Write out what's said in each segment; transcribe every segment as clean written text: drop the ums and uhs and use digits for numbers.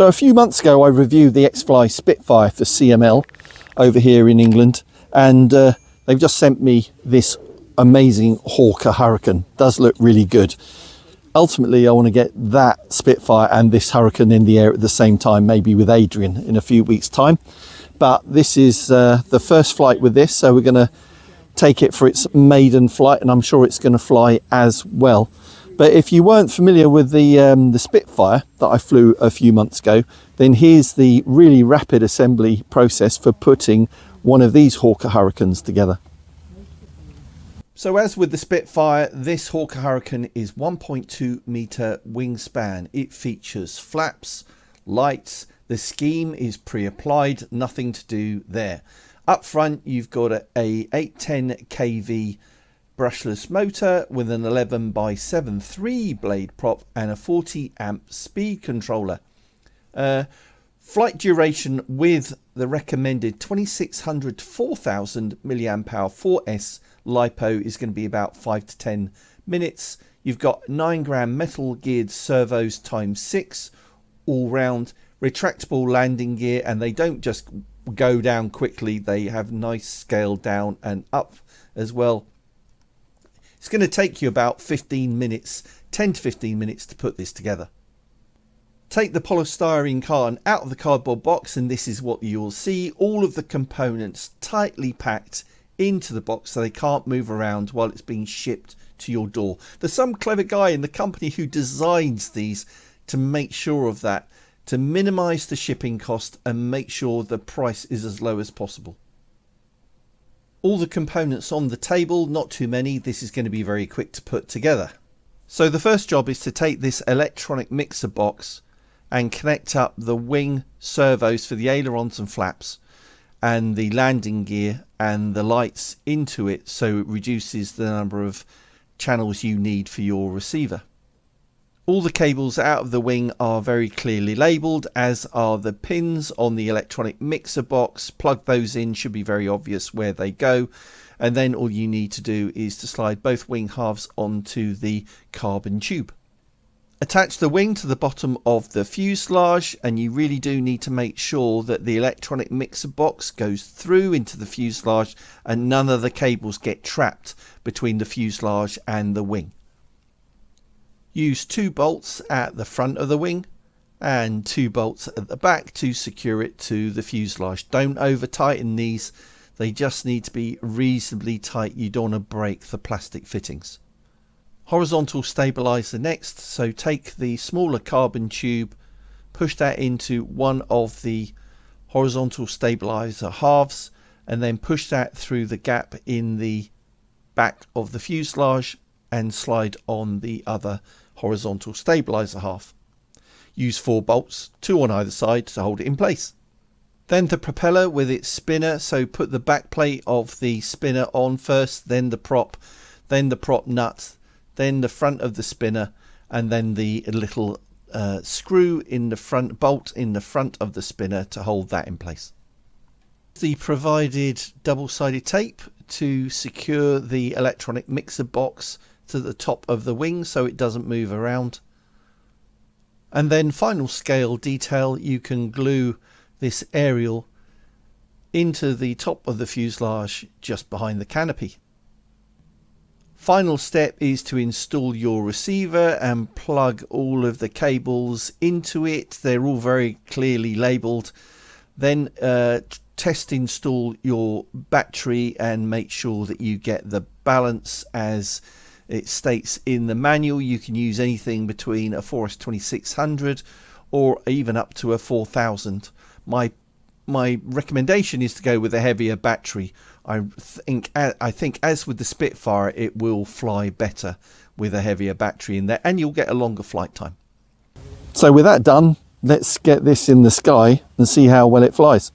So a few months ago I reviewed the XFly Spitfire for CML over here in England, and they've just sent me this amazing Hawker Hurricane. Does look really good. Ultimately I want to get that Spitfire and this Hurricane in the air at the same time, maybe with Adrian in a few weeks time. But this is the first flight with this, so we're going to take it for its maiden flight, and I'm sure it's going to fly as well. But if you weren't familiar with the Spitfire that I flew a few months ago, then here's the really rapid assembly process for putting one of these Hawker Hurricanes together. So as with the Spitfire, this Hawker Hurricane is 1.2 metre wingspan. It features flaps, lights, the scheme is pre-applied, nothing to do there. Up front you've got a 810 kV brushless motor with an 11x7 blade prop and a 40 amp speed controller. Flight duration with the recommended 2600 to 4000 milliamp hour 4S LiPo is going to be about 5 to 10 minutes. You've got 9 gram metal geared servos ×6 all round, retractable landing gear, and they don't just go down quickly, they have nice scale down and up as well. It's going to take you about 15 minutes, 10 to 15 minutes to put this together. Take the polystyrene carton out of the cardboard box, and this is what you'll see. All of the components tightly packed into the box so they can't move around while it's being shipped to your door. There's some clever guy in the company who designs these to make sure of that, to minimize the shipping cost and make sure the price is as low as possible. All the components on the table, not too many. This is going to be very quick to put together. So the first job is to take this electronic mixer box and connect up the wing servos for the ailerons and flaps and the landing gear and the lights into it, so it reduces the number of channels you need for your receiver. All the cables out of the wing are very clearly labelled, as are the pins on the electronic mixer box. Plug those in, should be very obvious where they go. And then all you need to do is to slide both wing halves onto the carbon tube. Attach the wing to the bottom of the fuselage, and you really do need to make sure that the electronic mixer box goes through into the fuselage and none of the cables get trapped between the fuselage and the wing. Use 2 bolts at the front of the wing and 2 bolts at the back to secure it to the fuselage. Don't over tighten these, they just need to be reasonably tight. You don't want to break the plastic fittings. Horizontal stabilizer next, so take the smaller carbon tube, push that into one of the horizontal stabilizer halves, and then push that through the gap in the back of the fuselage and slide on the other horizontal stabilizer half. Use 4 bolts, 2 on either side, to hold it in place. Then the propeller with its spinner, so put the back plate of the spinner on first, then the prop nut, then the front of the spinner, and then the little screw in the front, bolt in the front of the spinner to hold that in place. The provided double-sided tape to secure the electronic mixer box to the top of the wing so it doesn't move around. And then final scale detail, you can glue this aerial into the top of the fuselage just behind the canopy. Final step is to install your receiver and plug all of the cables into it. They're all very clearly labelled. Then test install your battery and make sure that you get the balance as it states in the manual. You can use anything between a 4S 2600 or even up to a 4000. My recommendation is to go with a heavier battery. I think as with the Spitfire, it will fly better with a heavier battery in there, and you'll get a longer flight time. So with that done, let's get this in the sky and see how well it flies.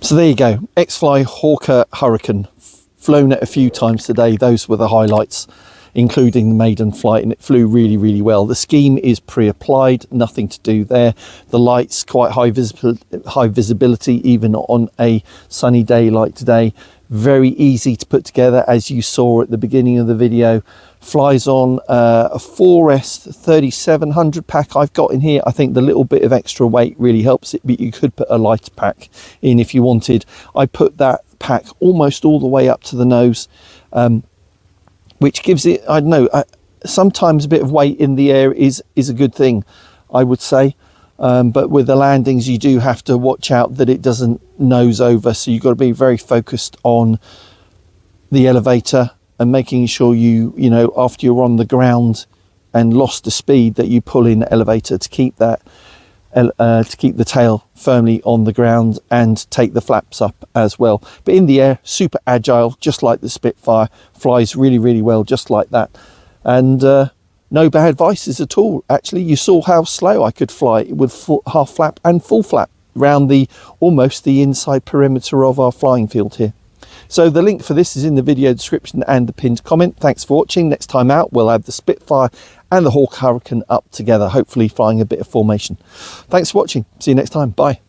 So there you go, XFly Hawker Hurricane, flown it a few times today. Those were the highlights, including the maiden flight, and it flew really, really well. The scheme is pre-applied, nothing to do there. The lights quite high visibility even on a sunny day like today. Very easy to put together, as you saw at the beginning of the video. Flies on a 4S 3700 pack I've got in here. I think the little bit of extra weight really helps it, but you could put a lighter pack in if you wanted. I put that pack almost all the way up to the nose, which gives it, I don't know, sometimes a bit of weight in the air is a good thing, I would say. But with the landings, you do have to watch out that it doesn't nose over. So you've got to be very focused on the elevator and making sure you know, after you're on the ground and lost the speed, that you pull in the elevator to keep that, to keep the tail firmly on the ground and take the flaps up as well. But in the air, super agile, just like the Spitfire, flies really, really well, just like that. And no bad vices at all. Actually, you saw how slow I could fly with half flap and full flap around almost the inside perimeter of our flying field here. So the link for this is in the video description and the pinned comment. Thanks for watching. Next time out, we'll have the Spitfire and the Hawker Hurricane up together, hopefully flying a bit of formation. Thanks for watching. See you next time. Bye.